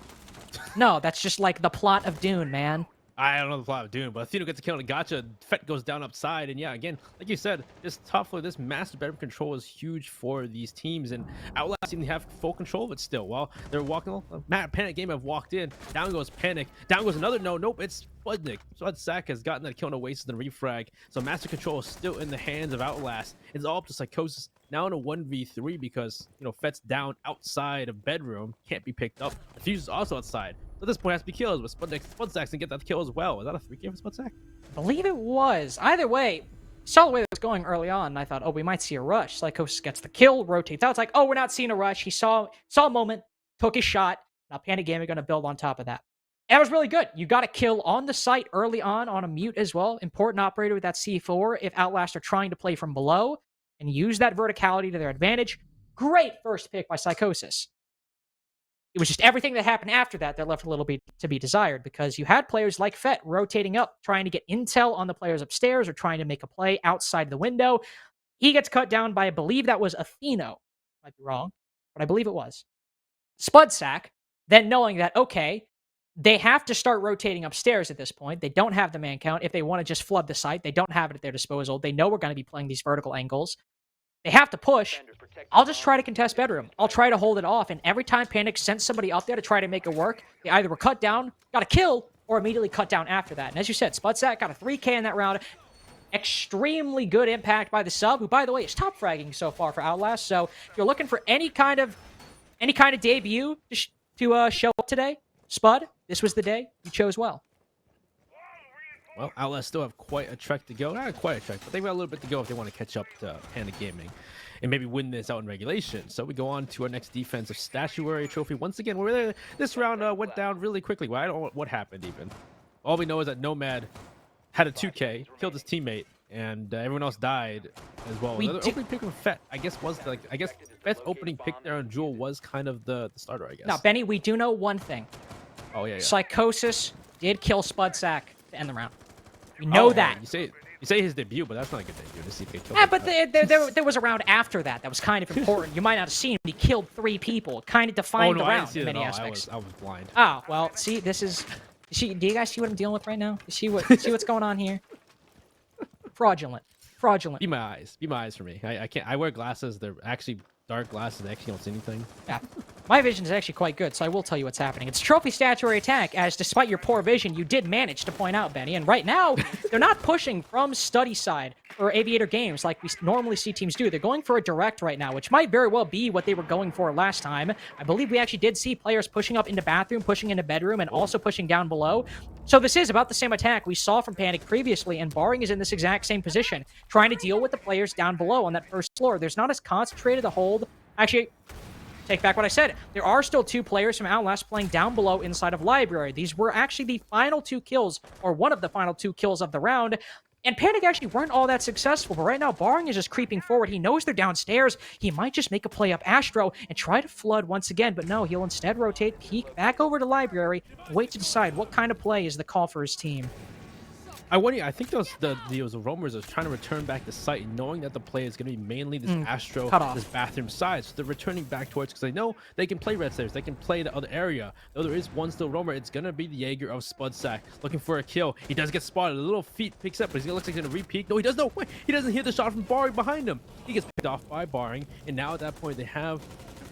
S2: No, that's just like the plot of Dune, man.
S1: I don't know the plot of Dune, but Athena gets a kill on Gotcha. Fett goes down upside, and yeah, again, like you said, this top floor, this master bedroom control is huge for these teams, and Outlast seem to have full control of it still. While they're walking, Panik Game have walked in. Down goes Panik. Down goes another. Nope, it's Spudnik. Spudsack has gotten that kill on Oasis and refrag, so master control is still in the hands of Outlast. It's all up to Psychosis now in a 1v3 because, you know, Fett's down outside of bedroom, can't be picked up. The fuse is also outside. So at this point, has to be kills, but Spudsack can get that kill as well. Is that a 3K for Spudsack?
S2: I believe it was. Either way, saw the way it was going early on, and I thought, oh, we might see a rush. Psychosis gets the kill, rotates out. It's like, oh, we're not seeing a rush. He saw a moment, took his shot. Now Panik Gaming going to build on top of that. And it was really good. You got a kill on the site early on a mute as well. Important operator with that C4 if Outlast are trying to play from below and use that verticality to their advantage. Great first pick by Psychosis. It was just everything that happened after that left a little bit to be desired, because you had players like Fett rotating up, trying to get intel on the players upstairs or trying to make a play outside the window. He gets cut down by, I believe that was Atheno. Might be wrong, but I believe it was. Spudsack, then knowing that, okay, They have to start rotating upstairs at this point. They don't have the man count. If they want to just flood the site, they don't have it at their disposal. They know we're going to be playing these vertical angles. They have to push. I'll just try to contest bedroom. I'll try to hold it off. And every time Panik sent somebody up there to try to make it work, they either were cut down, got a kill, or immediately cut down after that. And as you said, Spudsack got a 3K in that round. Extremely good impact by the sub, who, by the way, is top fragging so far for Outlast. So if you're looking for any kind of debut to show up today, Spud, this was the day. You chose well.
S1: Well, Outlast still have quite a trek to go. Not quite a trek, but they've got a little bit to go if they want to catch up to Panik Gaming and maybe win this out in regulation. So we go on to our next defensive statuary trophy. Once again, we're there. This round went down really quickly. Well, I don't know what happened even. All we know is that Nomad had a 2K, killed his teammate, and everyone else died as well. The opening pick from Fett, I guess, was Fett's opening pick there on Jewel was kind of the starter, I guess.
S2: Now, Benny, we do know one thing.
S1: Oh yeah.
S2: Psychosis did kill Spudsack to end the round. We know that.
S1: You say his debut, but that's not a good debut to see if he killed.
S2: Yeah, but there was a round after that was kind of important. You might not have seen, but he killed 3 people. It kind of defined the round in many aspects.
S1: I was blind.
S2: Oh, well, see, this is... do you guys see what I'm dealing with right now? See what's going on here? Fraudulent.
S1: Be my eyes for me. I can't. I wear glasses. They're actually dark glasses. I actually don't see anything.
S2: Yeah. My vision is actually quite good, so I will tell you what's happening. It's trophy statuary attack, as despite your poor vision, you did manage to point out, Benny. And right now, they're not pushing from study side or Aviator Games like we normally see teams do. They're going for a direct right now, which might very well be what they were going for last time. I believe we actually did see players pushing up into bathroom, pushing into bedroom, and also pushing down below. So this is about the same attack we saw from Panik previously, and Barring is in this exact same position, trying to deal with the players down below on that first floor. There's not as concentrated a hold. Actually, take back what I said. There are still 2 players from Outlast playing down below inside of Library. These were actually the final 2 kills, or one of the final 2 kills of the round. And Panik actually weren't all that successful, but right now Barring is just creeping forward. He knows they're downstairs. He might just make a play up Astro and try to flood once again, but no, he'll instead rotate, peek back over to Library, and wait to decide what kind of play is the call for his team.
S1: I think those roamers are trying to return back to site, knowing that the play is going to be mainly this Astro, this bathroom side. So they're returning back towards because they know they can play red stairs, they can play the other area. Though there is one still roamer, it's going to be the Jaeger of Spudsack looking for a kill. He does get spotted. A little feet picks up, but he looks like he's going to re-peek. No, he does no. Wait, he doesn't hear the shot from Barring behind him. He gets picked off by Barring, and now at that point they have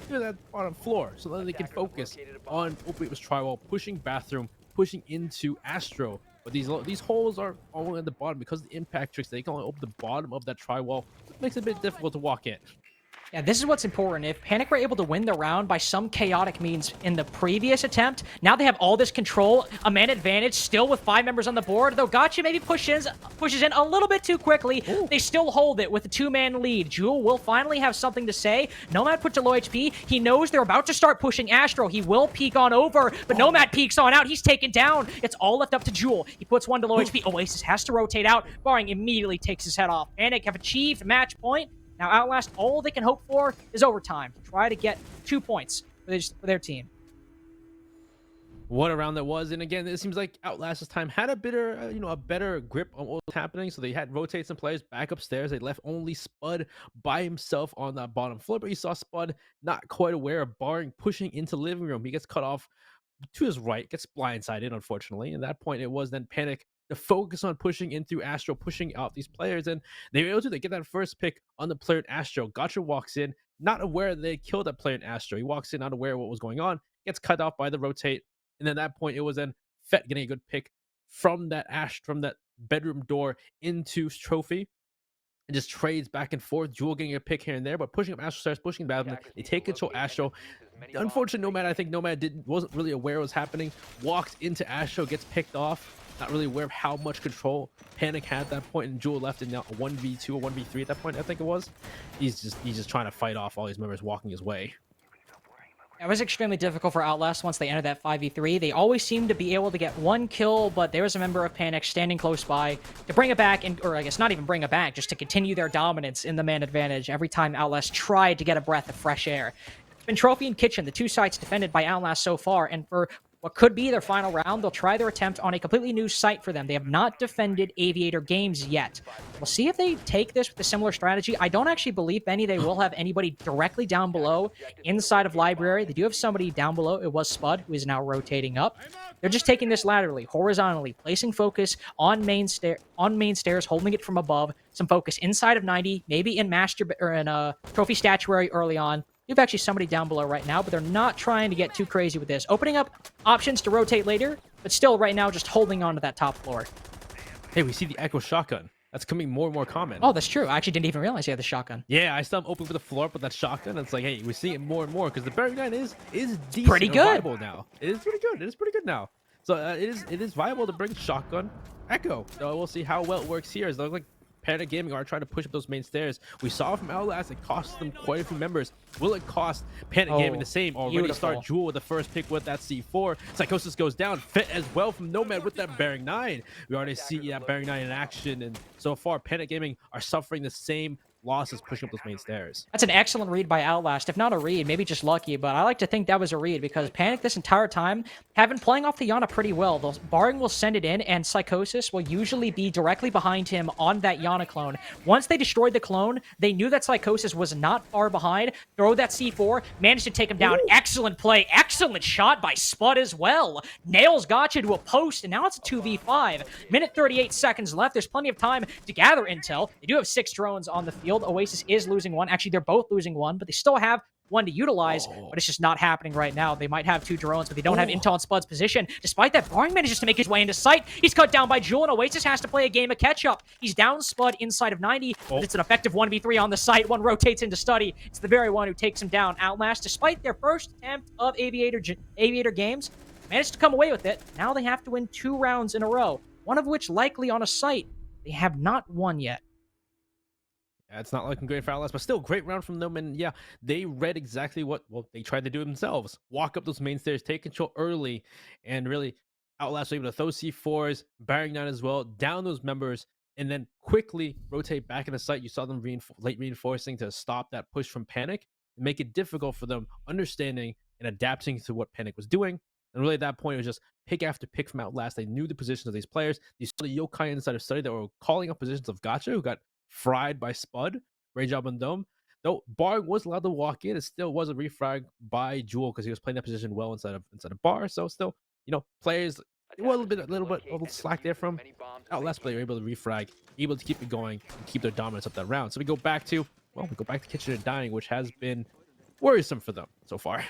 S1: that bottom floor, so then they can focus on it was Trywall pushing bathroom, pushing into Astro. But these holes are only at the bottom because of the impact tricks. They can only open the bottom of that tri-wall. It makes it a bit difficult to walk in.
S2: Yeah, this is what's important. If Panik were able to win the round by some chaotic means in the previous attempt, now they have all this control, a man advantage, still with 5 members on the board, though Gotcha maybe pushes in a little bit too quickly. Ooh. They still hold it with a 2-man lead. Jewel will finally have something to say. Nomad puts a low HP. He knows they're about to start pushing Astro. He will peek on over, but Nomad peeks on out. He's taken down. It's all left up to Jewel. He puts 1 to low HP. Oasis has to rotate out. Barring immediately takes his head off. Panik have achieved match point. Now, Outlast, all they can hope for is overtime to try to get 2 points for their team.
S1: What a round that was, and again, it seems like Outlast this time had a better grip on what was happening. So they had rotate some players back upstairs. They left only Spud by himself on that bottom floor, but you saw Spud not quite aware of Barring pushing into the living room. He gets cut off to his right, gets blindsided, unfortunately. And at that point, it was then Panik to focus on pushing in through Astro, pushing out these players, and they were able to. They get that first pick on the player in Astro. Gotcha walks in, not aware they killed that player in Astro. He walks in, not aware of what was going on, gets cut off by the rotate, and then at that point, it was then Fett getting a good pick from that bedroom door into Trophy. And just trades back and forth. Jewel getting a pick here and there, but pushing up Astro starts pushing back. They take control Astro. Unfortunately, Nomad, I think Nomad wasn't really aware what was happening. Walks into Astro, gets picked off. Not really aware of how much control Panik had at that point, and Jewel left in now a 1v2 or 1v3 at that point, I think it was. He's just trying to fight off all these members walking his way.
S2: It was extremely difficult for Outlast once they entered that 5v3. They always seemed to be able to get 1 kill, but there was a member of Panik standing close by to bring it back, or I guess not even bring it back, just to continue their dominance in the man advantage every time Outlast tried to get a breath of fresh air. It's been Trophy and Kitchen, the 2 sites defended by Outlast so far, and for what could be their final round. They'll try their attempt on a completely new site for them. They have not defended Aviator Games yet. We'll see if they take this with a similar strategy. I don't actually believe, Benny, they will have anybody directly down below inside of Library. They do have somebody down below. It was Spud, who is now rotating up. They're just taking this laterally, horizontally, placing focus on main stairs, holding it from above. Some focus inside of 90, maybe in master or in trophy statuary early on. You have actually somebody down below right now, but they're not trying to get too crazy with this. Opening up options to rotate later, but still right now just holding on to that top floor.
S1: Hey, we see the Echo shotgun. That's coming more and more common.
S2: Oh, that's true. I actually didn't even realize he had the shotgun.
S1: Yeah, I saw him open for the floor up with that shotgun. It's like, hey, we're seeing it more and more because the Bearing 9 is decent,
S2: Pretty good.
S1: Viable now. It is pretty good. It is pretty good now. So it is viable to bring shotgun Echo. So we'll see how well it works here. As it looks like Panik Gaming are trying to push up those main stairs. We saw from Outlast it cost them quite a few members. Will it cost Panik Gaming the same? Already start Jewel with the first pick with that C4. Psychosis goes down. Fit as well from Nomad with that Bearing 9. We already see that Bearing 9 in action. And so far, Panik Gaming are suffering the same losses pushing up those main stairs.
S2: That's an excellent read by Outlast. If not a read, maybe just lucky, but I like to think that was a read because Panik this entire time have been playing off the Yana pretty well. Barring will send it in, and Psychosis will usually be directly behind him on that Yana clone. Once they destroyed the clone, they knew that Psychosis was not far behind. Throw that C4, managed to take him down. Ooh. Excellent play. Excellent shot by Spud as well. Nails gotcha to a post, and now it's a 2v5. Minute 38 seconds left. There's plenty of time to gather intel. They do have 6 drones on the field. Oasis is losing one. Actually, they're both losing one, but they still have one to utilize, but it's just not happening right now. They might have 2 drones, but they don't have intel on Spud's position. Despite that, Barring manages to make his way into sight. He's cut down by Jewel, and Oasis has to play a game of catch-up. He's down Spud inside of 90, but it's an effective 1v3 on the site. One rotates into Study. It's the very one who takes him down. Outlast, despite their first attempt of Aviator Games, managed to come away with it. Now they have to win 2 rounds in a row, one of which likely on a site they have not won yet.
S1: Yeah, it's not looking great for Outlast, but still great round from them. And yeah, they read exactly what they tried to do themselves. Walk up those main stairs, take control early, and really Outlast were able to throw C4s, Bearing 9 as well, down those members, and then quickly rotate back into sight. You saw them late reinforcing to stop that push from Panik and make it difficult for them understanding and adapting to what Panik was doing. And really at that point, it was just pick after pick from Outlast. They knew the positions of these players. They saw the yokai inside of Study that were calling up positions of Gotcha, who got fried by Spud. Great job on Dome. Though Bar was allowed to walk in, it still was a refrag by Jewel because he was playing that position well inside of Bar. So still, players were a little slack there from Outlast, but they were able to refrag, able to keep it going and keep their dominance up that round. So we go back to Kitchen and Dying, which has been worrisome for them so far.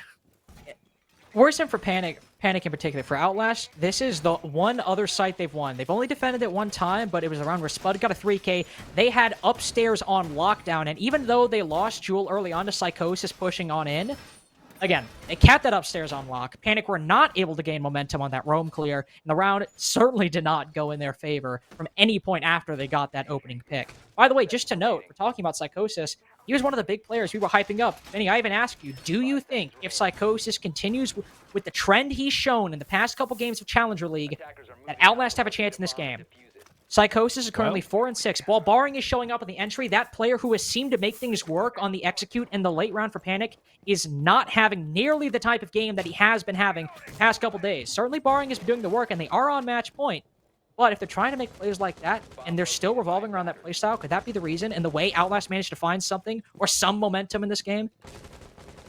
S2: Worrisome for Panik in particular. For Outlast, this is the one other site they've won. They've only defended it one time, but it was around where Spud got a 3K. They had upstairs on lockdown, and even though they lost Jewel early on to Psychosis pushing on in, again, they kept that upstairs on lock. Panik were not able to gain momentum on that roam clear, and the round certainly did not go in their favor from any point after they got that opening pick. By the way, just to note, we're talking about Psychosis. He was one of the big players we were hyping up. Benny, I even asked you, do you think if Psychosis continues with the trend he's shown in the past couple games of Challenger League, that Outlast have a chance in this game? Psychosis is currently 4-6. While Barring is showing up in the entry, that player who has seemed to make things work on the execute in the late round for Panik is not having nearly the type of game that he has been having the past couple days. Certainly Barring has been doing the work, and they are on match point. But if they're trying to make plays like that, and they're still revolving around that playstyle, could that be the reason and the way Outlast managed to find something or some momentum in this game?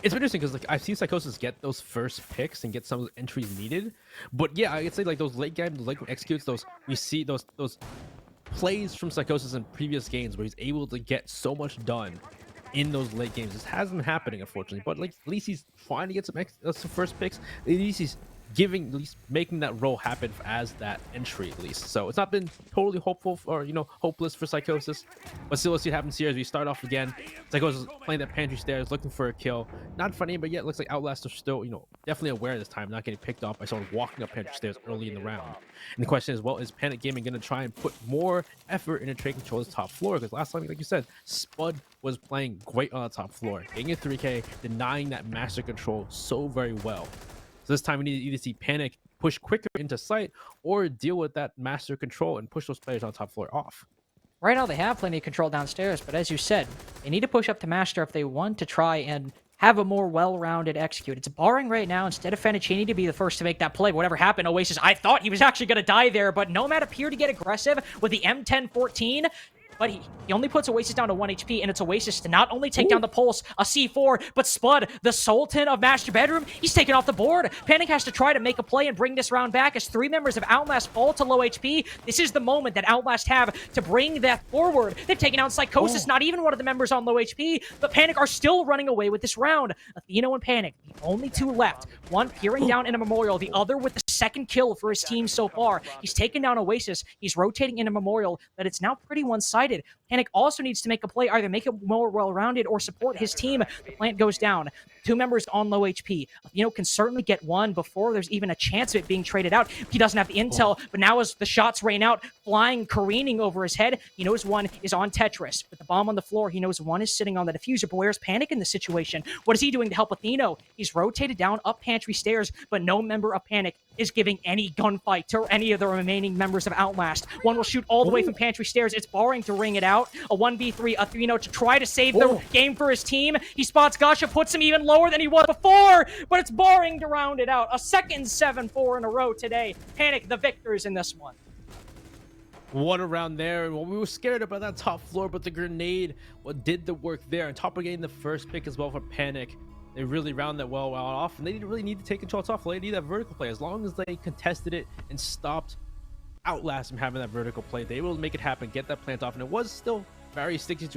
S1: It's interesting because I've seen Psychosis get those first picks and get some of the entries needed, but yeah, I'd say those late game executes, we see those plays from Psychosis in previous games where he's able to get so much done in those late games. This hasn't been happening, unfortunately, but at least he's trying to get some first picks. At least he's making that role happen as that entry, at least. So it's not been totally hopeful or hopeless for Psychosis, but still, let's see what happens here as we start off again. Psychosis playing that pantry stairs, looking for a kill. Not funny, but yet it looks like Outlast are still definitely aware this time, not getting picked off by someone walking up pantry stairs early in the round. And the question is, well, is Panik Gaming going to try and put more effort into taking control of this top floor? Because last time, like you said, Spud was playing great on the top floor, getting a 3K, denying that master control so very well. So this time we need to either see Panik push quicker into sight or deal with that master control and push those players on the top floor off.
S2: Right now they have plenty of control downstairs, but as you said, they need to push up to master if they want to try and have a more well-rounded execute. It's barring right now, instead of Fettuccini to be the first to make that play. Whatever happened, Oasis, I thought he was actually going to die there, but Nomad appeared to get aggressive with the M1014. But he only puts Oasis down to 1 HP, and it's Oasis to not only take down the Pulse, a C4, but Spud, the Sultan of Master Bedroom, he's taken off the board. Panik has to try to make a play and bring this round back as 3 members of Outlast fall to low HP. This is the moment that Outlast have to bring that forward. They've taken out Psychosis, not even one of the members on low HP, but Panik are still running away with this round. Atheno and Panik, the only 2 left. One peering down in a Memorial, the other with the second kill for his team so far. He's taken down Oasis. He's rotating in a Memorial, but it's now pretty one-sided. Panik also needs to make a play, either make it more well-rounded or support his team. The plant goes down. 2 members on low HP. Can certainly get one before there's even a chance of it being traded out. He doesn't have the intel, but now as the shots rain out, flying, careening over his head, he knows one is on Tetris. With the bomb on the floor, he knows one is sitting on the diffuser, but where's Panik in the situation? What is he doing to help Atheno? He's rotated down up pantry stairs, but no member of Panik is giving any gunfight to any of the remaining members of Outlast. One will shoot all the way from pantry stairs. It's barring to ring it out. A 1v3, Atheno to try to save the game for his team. He spots Gasha, puts him even lower than he was before, but it's barring to round it out. A second 7-4 in a row today. Panik, the victors in this one.
S1: One around there. Well, we were scared about that top floor, but the grenade did the work there. On top of getting the first pick as well for Panik, they really round that well off, and they didn't really need to take control off. They need that vertical play. As long as they contested it and stopped Outlast from having that vertical play, they will make it happen, get that plant off, and it was still very sticky situation.